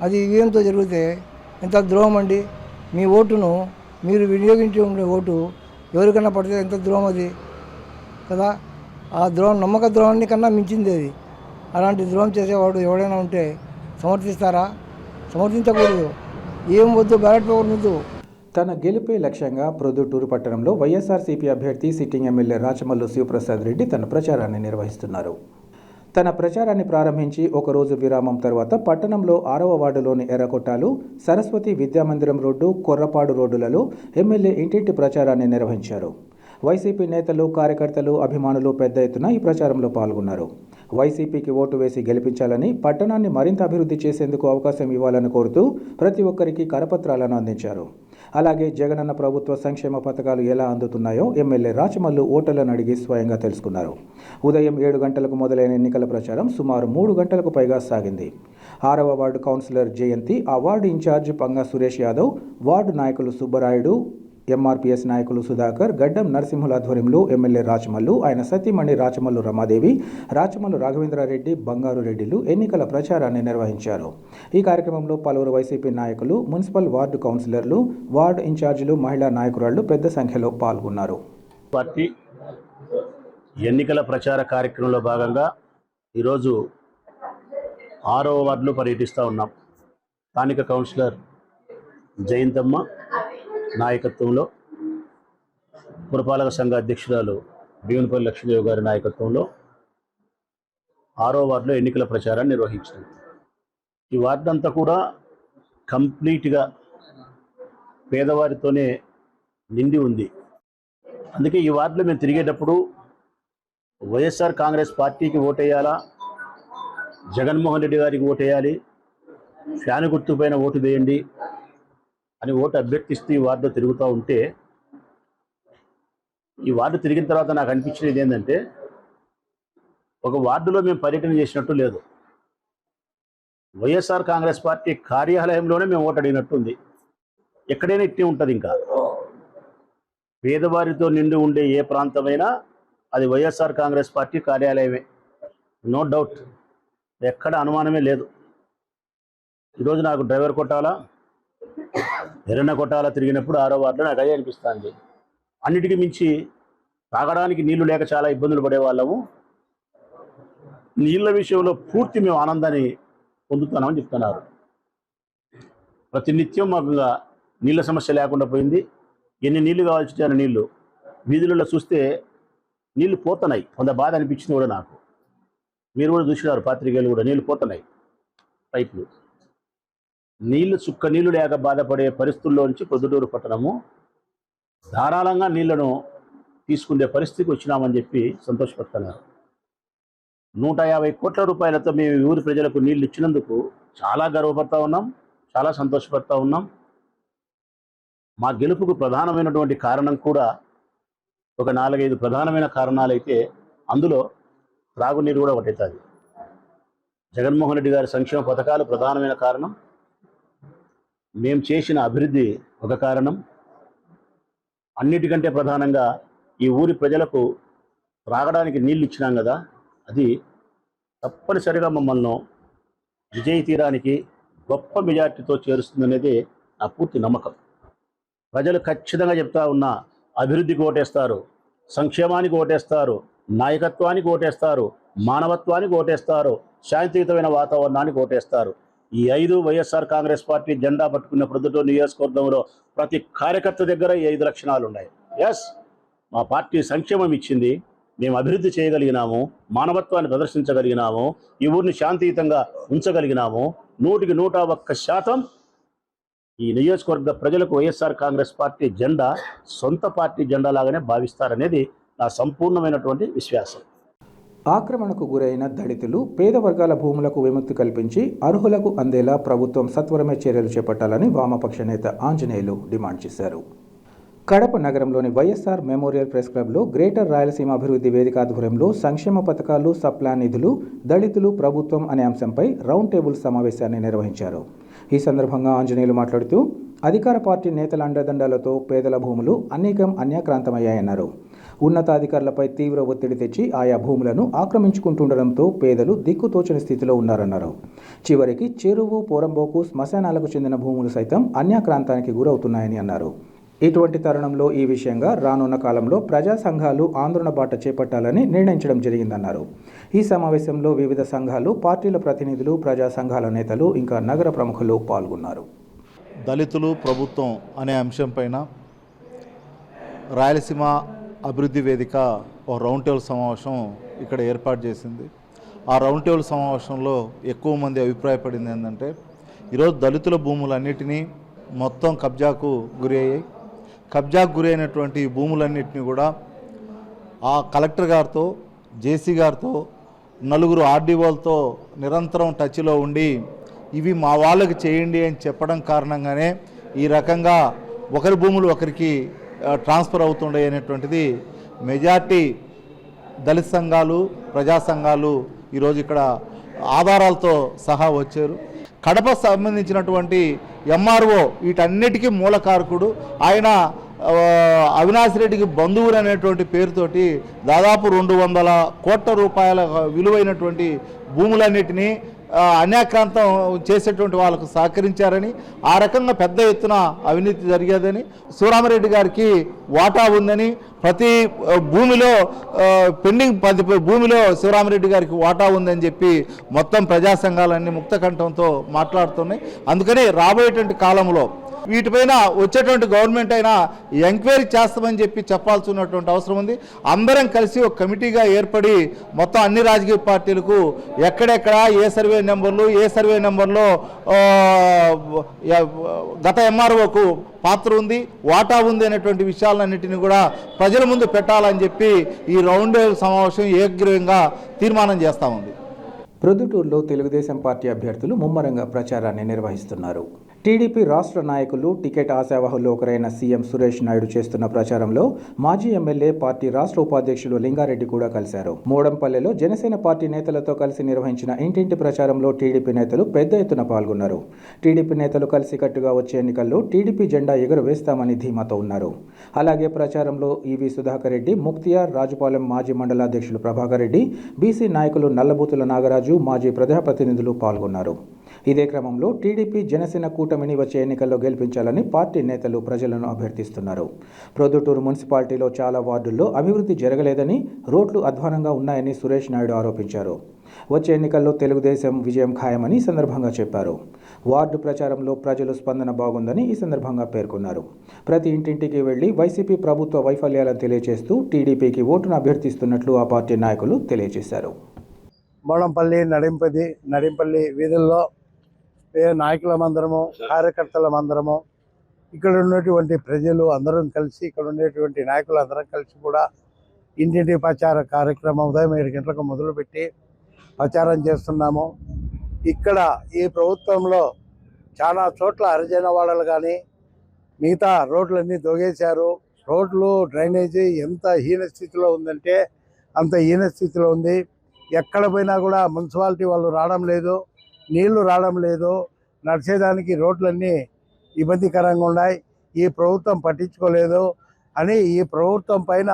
అది ఈవీఎంతో జరిగితే ఎంత ద్రోహం అండి. మీ ఓటును మీరు వినియోగించి ఉండే ఓటు ఎవరికన్నా పడితే ఎంత ద్రోహం అది కదా. ఆ ద్రోహం నమ్మక ద్రోహాన్ని కన్నా మించింది అది. అలాంటి ద్రోహం చేసేవాడు ఎవడైనా ఉంటే సమర్థిస్తారా? సమర్థించకూడదు. ఏం వద్దు, బ్యాలెట్ పేపర్ వద్దు. తన గెలుపే లక్ష్యంగా ప్రొద్దుటూరు పట్టణంలో వైఎస్ఆర్సీపీ అభ్యర్థి సిట్టింగ్ ఎమ్మెల్యే రాచమల్లు శివప్రసాద్ రెడ్డి తన ప్రచారాన్ని నిర్వహిస్తున్నారు. తన ప్రచారాన్ని ప్రారంభించి ఒకరోజు విరామం తర్వాత పట్టణంలో 6వ వార్డులోని ఎర్రకొట్టాలు, సరస్వతి విద్యామందిరం రోడ్డు, కొర్రపాడు రోడ్డులలో ఎమ్మెల్యే ఇంటింటి ప్రచారాన్ని నిర్వహించారు. వైసీపీ నేతలు, కార్యకర్తలు, అభిమానులు పెద్ద ఎత్తున ఈ ప్రచారంలో పాల్గొన్నారు. వైసీపీకి ఓటు వేసి గెలిపించాలని, పట్టణాన్ని మరింత అభివృద్ధి చేసేందుకు అవకాశం ఇవ్వాలని కోరుతూ ప్రతి ఒక్కరికి కరపత్రాలను అందించారు. అలాగే జగనన్న ప్రభుత్వ సంక్షేమ పథకాలు ఎలా అందుతున్నాయో ఎమ్మెల్యే రాచమల్లు ఓటర్లను అడిగి స్వయంగా తెలుసుకున్నారు. ఉదయం 7 గంటలకు మొదలైన ఎన్నికల ప్రచారం సుమారు 3 గంటలకు పైగా సాగింది. 6వ వార్డు కౌన్సిలర్ జయంతి, ఆ ward incharge పంగా Suresh Yadav, ward నాయకులు సుబ్బరాయుడు, ఎంఆర్పీఎస్ నాయకులు సుధాకర్, గడ్డం నరసింహుల ఆధ్వర్యంలో ఎమ్మెల్యే రాచమల్లు, ఆయన సతీమణి రాచమల్లు రమాదేవి, రాచమల్లు రాఘవేంద్రారెడ్డి, బంగారు రెడ్డిలు ఎన్నికల ప్రచారాన్ని నిర్వహించారు. ఈ కార్యక్రమంలో పలువురు వైసీపీ నాయకులు, మున్సిపల్ వార్డు కౌన్సిలర్లు, వార్డు ఇన్ఛార్జీలు, మహిళా నాయకురాళ్లు పెద్ద సంఖ్యలో పాల్గొన్నారు. పార్టీ ఎన్నికల ప్రచార కార్యక్రమంలో భాగంగా ఈరోజు 6వ వార్డులో పర్యటిస్తూ ఉన్నాం. స్థానిక కౌన్సిలర్ జయంతమ్మ నాయకత్వంలో, పురపాలక సంఘ అధ్యక్షురాలు భీమునిపల్లి లక్ష్మీదేవి గారి నాయకత్వంలో 6వ వార్డులో ఎన్నికల ప్రచారాన్ని నిర్వహించింది. ఈ వార్డు అంతా కూడా కంప్లీట్గా పేదవారితోనే నిండి ఉంది. అందుకే ఈ వార్డులో మేము తిరిగేటప్పుడు వైఎస్ఆర్ కాంగ్రెస్ పార్టీకి ఓటేయాలా, జగన్మోహన్ రెడ్డి గారికి ఓటేయాలి, ఫ్యాన్ గుర్తుపైన ఓటు వేయండి అని ఓటు అభ్యర్థిస్తూ ఈ వార్డులో తిరుగుతూ ఉంటే, ఈ వార్డు తిరిగిన తర్వాత నాకు అనిపించినది ఏంటంటే, ఒక వార్డులో మేము పర్యటన చేసినట్టు లేదు. వైఎస్ఆర్ కాంగ్రెస్ పార్టీ కార్యాలయంలోనే మేము ఓటు అడిగినట్టుంది. ఎక్కడైనా ఇట్టే ఉంటుంది. ఇంకా పేదవారితో నిండి ఉండే ఏ ప్రాంతమైనా అది వైఎస్ఆర్ కాంగ్రెస్ పార్టీ కార్యాలయమే, నో డౌట్, ఎక్కడ అనుమానమే లేదు. ఈరోజు నాకు డ్రైవర్ కొట్టాలా, ఎర్రన్న కొట్టాలా తిరిగినప్పుడు 6వ వార్డులో నాకు అదే అనిపిస్తుంది. అన్నిటికీ మించి తాగడానికి నీళ్లు లేక చాలా ఇబ్బందులు పడేవాళ్ళము. నీళ్ళ విషయంలో పూర్తి మేము ఆనందాన్ని పొందుతున్నామని చెప్తున్నారు. ప్రతినిత్యం మాకు నీళ్ళ సమస్య లేకుండా పోయింది. ఎన్ని నీళ్లు కావాల్సి అన్ని నీళ్లు వీధులలో చూస్తే నీళ్లు పోతున్నాయి. కొంత బాధ అనిపించింది కూడా నాకు. మీరు కూడా చూసినారు, పాత్రికేయులు కూడా, నీళ్లు పోతున్నాయి పైపులు. నీళ్లు చుక్క నీళ్లు లేక బాధపడే పరిస్థితుల్లో నుంచి ప్రొద్దుటూరు పట్టణము ధారాళంగా నీళ్లను తీసుకునే పరిస్థితికి వచ్చినామని చెప్పి సంతోషపడుతున్నారు. 150 కోట్ల రూపాయలతో మేము ఊరి ప్రజలకు నీళ్లు ఇచ్చినందుకు చాలా గర్వపడతా ఉన్నాం, చాలా సంతోషపడతా ఉన్నాం. మా గెలుపుకు ప్రధానమైనటువంటి కారణం కూడా ఒక 4-5 ప్రధానమైన కారణాలైతే అందులో త్రాగునీరు కూడా ఒకటవుతుంది. జగన్మోహన్ రెడ్డి గారి సంక్షేమ పథకాలు ప్రధానమైన కారణం, మేము చేసిన అభివృద్ధి ఒక కారణం, అన్నిటికంటే ప్రధానంగా ఈ ఊరి ప్రజలకు త్రాగడానికి నీళ్ళు ఇచ్చినాం కదా, అది తప్పనిసరిగా మమ్మల్ని విజయ తీరానికి గొప్ప మెజార్టీతో చేరుస్తుందనేది నా పూర్తి నమ్మకం. ప్రజలు ఖచ్చితంగా చెప్తా ఉన్నా, అభివృద్ధికి ఓటేస్తారు, సంక్షేమానికి ఓటేస్తారు, నాయకత్వానికి ఓటేస్తారు, మానవత్వానికి ఓటేస్తారు, శాంతియుతమైన వాతావరణానికి ఓటేస్తారు. ఈ 5 వైఎస్ఆర్ కాంగ్రెస్ పార్టీ జెండా పట్టుకున్న ప్రొద్దుటూరు నియోజకవర్గంలో ప్రతి కార్యకర్త దగ్గర ఈ 5 లక్షణాలు ఉన్నాయి. ఎస్, మా పార్టీ సంక్షేమం ఇచ్చింది, మేము అభివృద్ధి చేయగలిగినాము, మానవత్వాన్ని ప్రదర్శించగలిగినాము, ఈ ఊరిని శాంతియుతంగా ఉంచగలిగినాము. 100కి 101% ఈ నియోజకవర్గ ప్రజలకు వైఎస్ఆర్ కాంగ్రెస్ పార్టీ జెండా సొంత పార్టీ జెండా లాగానే భావిస్తారనేది నా సంపూర్ణమైనటువంటి విశ్వాసం. ఆక్రమణకు గురైన దళితులు, పేద వర్గాల భూములకు విముక్తి కల్పించి అర్హులకు అందేలా ప్రభుత్వం సత్వరమే చర్యలు చేపట్టాలని వామపక్ష నేత ఆంజనేయులు డిమాండ్ చేశారు. కడప నగరంలోని వైఎస్ఆర్ మెమోరియల్ ప్రెస్ క్లబ్లో గ్రేటర్ రాయలసీమ అభివృద్ధి వేదిక ఆధ్వర్యంలో సంక్షేమ పథకాలు, సప్లాన్ నిధులు, దళితులు, ప్రభుత్వం అనే అంశంపై రౌండ్ టేబుల్ సమావేశాన్ని నిర్వహించారు. ఈ సందర్భంగా ఆంజనేయులు మాట్లాడుతూ, అధికార పార్టీ నేతల అండదండాలతో పేదల భూములు అనేకం అన్యాక్రాంతమయ్యాయన్నారు. ఉన్నతాధికారులపై తీవ్ర ఒత్తిడి తెచ్చి ఆయా భూములను ఆక్రమించుకుంటుండడంతో పేదలు దిక్కుతోచని స్థితిలో ఉన్నారన్నారు. చివరికి చెరువు, పోరంబోకు, శ్మశానాలకు చెందిన భూములు సైతం అన్యాక్రాంతానికి గురవుతున్నాయని అన్నారు. ఇటువంటి తరుణంలో ఈ విషయంగా రానున్న కాలంలో ప్రజా సంఘాలు ఆందోళన బాట చేపట్టాలని నిర్ణయించడం జరిగిందన్నారు. ఈ సమావేశంలో వివిధ సంఘాలు, పార్టీల ప్రతినిధులు, ప్రజా సంఘాల నేతలు, ఇంకా నగర ప్రముఖులు పాల్గొన్నారు. దళితులు, ప్రభుత్వం అనే అంశం పైన రాయలసీమ అభివృద్ధి వేదిక ఒక రౌండ్ టేబుల్ సమావేశం ఇక్కడ ఏర్పాటు చేసింది. ఆ రౌండ్ టేబుల్ సమావేశంలో ఎక్కువ మంది అభిప్రాయపడింది ఏంటంటే, ఈరోజు దళితుల భూములన్నిటినీ మొత్తం కబ్జాకు గురి అయ్యాయి. కబ్జాకు గురి అయినటువంటి భూములన్నింటినీ కూడా ఆ కలెక్టర్ గారితో, జేసీ గారితో, 4 ఆర్డీఓలతో నిరంతరం టచ్లో ఉండి ఇవి మా వాళ్ళకి చేయండి అని చెప్పడం కారణంగానే ఈ రకంగా ఒకరి భూములు ఒకరికి ట్రాన్స్ఫర్ అవుతుండే అనేటువంటిది మెజార్టీ దళిత సంఘాలు, ప్రజా సంఘాలు ఈరోజు ఇక్కడ ఆధారాలతో సహా వచ్చారు. కడప సంబంధించినటువంటి ఎంఆర్ఓ వీటన్నిటికీ మూలకారకుడు. ఆయన అవినాష్ రెడ్డికి బంధువులు అనేటువంటి పేరుతోటి దాదాపు 200 కోట్ల రూపాయల విలువైనటువంటి భూములన్నిటినీ అన్యాక్రాంతం చేసేటువంటి వాళ్ళకు సహకరించారని, ఆ రకంగా పెద్ద ఎత్తున అవినీతి జరిగేదని, శివరామరెడ్డి గారికి వాటా ఉందని, ప్రతి భూమిలో పెండింగ్ 10 భూమిలో శివరామరెడ్డి గారికి వాటా ఉందని చెప్పి మొత్తం ప్రజా సంఘాలన్నీ ముక్తకంఠంతో మాట్లాడుతున్నాయి. అందుకని రాబోయేటువంటి కాలంలో వీటిపైన వచ్చేటువంటి గవర్నమెంట్ అయినా ఎంక్వైరీ చేస్తామని చెప్పి చెప్పాల్సి ఉన్నటువంటి అవసరం ఉంది. అందరం కలిసి ఒక కమిటీగా ఏర్పడి మొత్తం అన్ని రాజకీయ పార్టీలకు ఎక్కడెక్కడ ఏ సర్వే నెంబర్లో గత ఎంఆర్ఓకు పాత్ర ఉంది, వాటా ఉంది అనేటువంటి విషయాలన్నింటినీ కూడా ప్రజల ముందు పెట్టాలని చెప్పి ఈ రౌండ్ టేబుల్ సమావేశం ఏకగ్రీవంగా తీర్మానం చేస్తూ ఉంది. ప్రొద్దుటూరులో తెలుగుదేశం పార్టీ అభ్యర్థులు ముమ్మరంగా ప్రచారాన్ని నిర్వహిస్తున్నారు. టీడీపీ రాష్ట్ర నాయకులు, టికెట్ ఆశావహుల్లో ఒకరైన సీఎం సురేష్ నాయుడు చేస్తున్న ప్రచారంలో మాజీ ఎమ్మెల్యే, పార్టీ రాష్ట్ర ఉపాధ్యక్షుడు లింగారెడ్డి కూడా కలిశారు. మోడంపల్లెలో జనసేన పార్టీ నేతలతో కలిసి నిర్వహించిన ఇంటింటి ప్రచారంలో టీడీపీ నేతలు పెద్ద ఎత్తున పాల్గొన్నారు. టీడీపీ నేతలు కలిసికట్టుగా వచ్చే ఎన్నికల్లో టీడీపీ జెండా ఎగురవేస్తామని ధీమాతో ఉన్నారు. అలాగే ప్రచారంలో ఈవి సుధాకర్ రెడ్డి, ముక్తియార్, రాజుపాలెం మాజీ మండలాధ్యక్షులు ప్రభాకర్ రెడ్డి, బీసీ నాయకులు నల్లబూతుల నాగరాజు, మాజీ ప్రజాప్రతినిధులు పాల్గొన్నారు. ఇదే క్రమంలో టీడీపీ జనసేన కూటమిని వచ్చే ఎన్నికల్లో గెలిపించాలని పార్టీ నేతలు ప్రజలను అభ్యర్థిస్తున్నారు. ప్రొద్దుటూరు మున్సిపాలిటీలో చాలా వార్డుల్లో అభివృద్ధి జరగలేదని, రోడ్లు అధ్వానంగా ఉన్నాయని సురేష్ నాయుడు ఆరోపించారు. వచ్చే ఎన్నికల్లో తెలుగుదేశం విజయం ఖాయమని ఈ సందర్భంగా చెప్పారు. వార్డు ప్రచారంలో ప్రజలు స్పందన బాగుందని ఈ సందర్భంగా పేర్కొన్నారు. ప్రతి ఇంటింటికి వెళ్లి వైసీపీ ప్రభుత్వ వైఫల్యాలను తెలియజేస్తూ టీడీపీకి ఓటును అభ్యర్థిస్తున్నట్లు ఆ పార్టీ నాయకులు తెలియజేశారు. మోడంపల్లి, నడింపల్లి వీధుల్లో నాయకులమందరము, కార్యకర్తలమందరము, ఇక్కడ ఉన్నటువంటి ప్రజలు అందరం కలిసి, ఇక్కడ ఉండేటువంటి నాయకులు అందరం కలిసి కూడా ఇంటింటి ప్రచార కార్యక్రమం ఉదయం 7 గంటలకు మొదలుపెట్టి ప్రచారం చేస్తున్నాము. ఇక్కడ ఈ ప్రభుత్వంలో చాలా చోట్ల హరిజన వాడలు కానీ మిగతా రోడ్లన్నీ తొగేశారు. రోడ్లు, డ్రైనేజీ ఎంత హీన స్థితిలో ఉందంటే అంత హీన స్థితిలో ఉంది. ఎక్కడ పోయినా కూడా మున్సిపాలిటీ వాళ్ళు రావడం లేదు, నీళ్లు రావడం లేదు, నడిచేదానికి రోడ్లన్నీ ఇబ్బందికరంగా ఉన్నాయి. ఈ ప్రభుత్వం పట్టించుకోలేదు అని ఈ ప్రభుత్వం పైన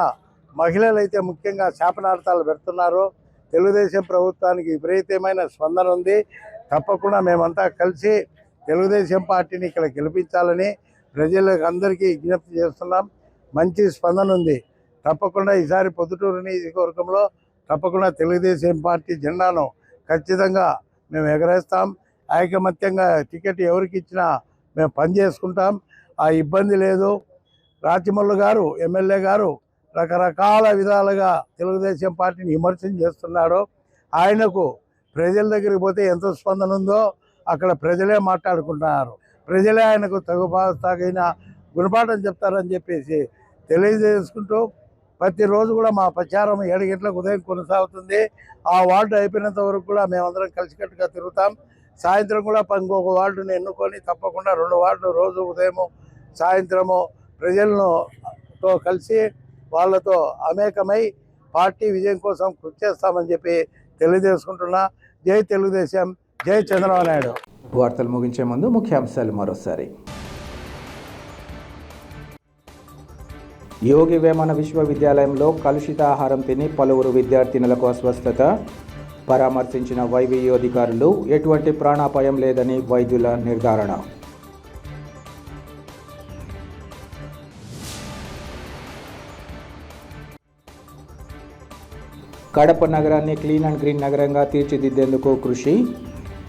మహిళలు అయితే ముఖ్యంగా శాపనార్థాలు పెడుతున్నారు. తెలుగుదేశం ప్రభుత్వానికి విపరీతమైన స్పందన ఉంది. తప్పకుండా మేమంతా కలిసి తెలుగుదేశం పార్టీని ఇక్కడ గెలిపించాలని ప్రజలకు అందరికీ విజ్ఞప్తి చేస్తున్నాం. మంచి స్పందన ఉంది. తప్పకుండా ఈసారి పొద్దుటూరు నియోజకవర్గంలో తప్పకుండా తెలుగుదేశం పార్టీ జెండాను ఖచ్చితంగా మేము ఎగరేస్తాం. ఐకమత్యంగా టికెట్ ఎవరికి ఇచ్చినా మేము పనిచేసుకుంటాం. ఆ ఇబ్బంది లేదు. రాచమల్లు గారు, ఎమ్మెల్యే గారు రకరకాల విధాలుగా తెలుగుదేశం పార్టీని విమర్శన చేస్తున్నాడు. ఆయనకు ప్రజల దగ్గరికి పోతే ఎంత స్పందన ఉందో అక్కడ ప్రజలే మాట్లాడుకుంటున్నారు. ప్రజలే ఆయనకు తగిన గుణపాఠం చెప్తారని చెప్పేసి తెలియజేసుకుంటూ ప్రతిరోజు కూడా మా ప్రచారం 7 గంటలకు ఉదయం కొనసాగుతుంది. ఆ వార్డు అయిపోయినంత వరకు కూడా మేమందరం కలిసికట్టుగా తిరుగుతాం. సాయంత్రం కూడా ఇంకొక వార్డుని ఎన్నుకొని తప్పకుండా 2 వార్డులు రోజు ఉదయము సాయంత్రము ప్రజలను కలిసి వాళ్ళతో అమేకమై పార్టీ విజయం కోసం కృషి చేస్తామని చెప్పి తెలియజేసుకుంటున్నా. జై తెలుగుదేశం, జై చంద్రబాబు నాయుడు. వార్తలు ముగించే ముందు ముఖ్యాంశాలు మరోసారి. యోగి వేమన విశ్వవిద్యాలయంలో కలుషిత ఆహారం తిని పలువురు విద్యార్థినులకు అస్వస్థత. పరామర్శించిన వైవీఈ అధికారులు ఎటువంటి ప్రాణాపాయం లేదని వైద్యుల నిర్ధారణ. కడప నగరాన్ని క్లీన్ అండ్ గ్రీన్ నగరంగా తీర్చిదిద్దేందుకు కృషి.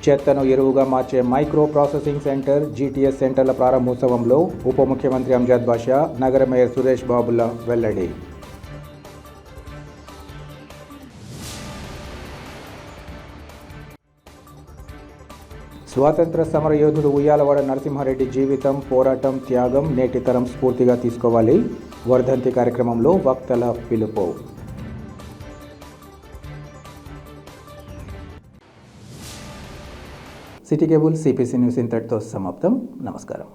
చెత్తను ఎరువుగా మార్చే మైక్రో ప్రాసెసింగ్ సెంటర్, జీటీఎస్ సెంటర్ల ప్రారంభోత్సవంలో ఉప ముఖ్యమంత్రి అంజద్ బాషా, నగర మేయర్ సురేష్ బాబుల వెల్లడి. స్వాతంత్ర సమర యోధుడు ఉయ్యాలవాడ నరసింహారెడ్డి జీవితం, పోరాటం, త్యాగం నేటి తరం స్ఫూర్తిగా తీసుకోవాలి. వర్ధంతి కార్యక్రమంలో వక్తల పిలుపు. సిటీ కేబుల్, సిపిసి న్యూస్ ఇంతటితో సమాప్తం. నమస్కారం.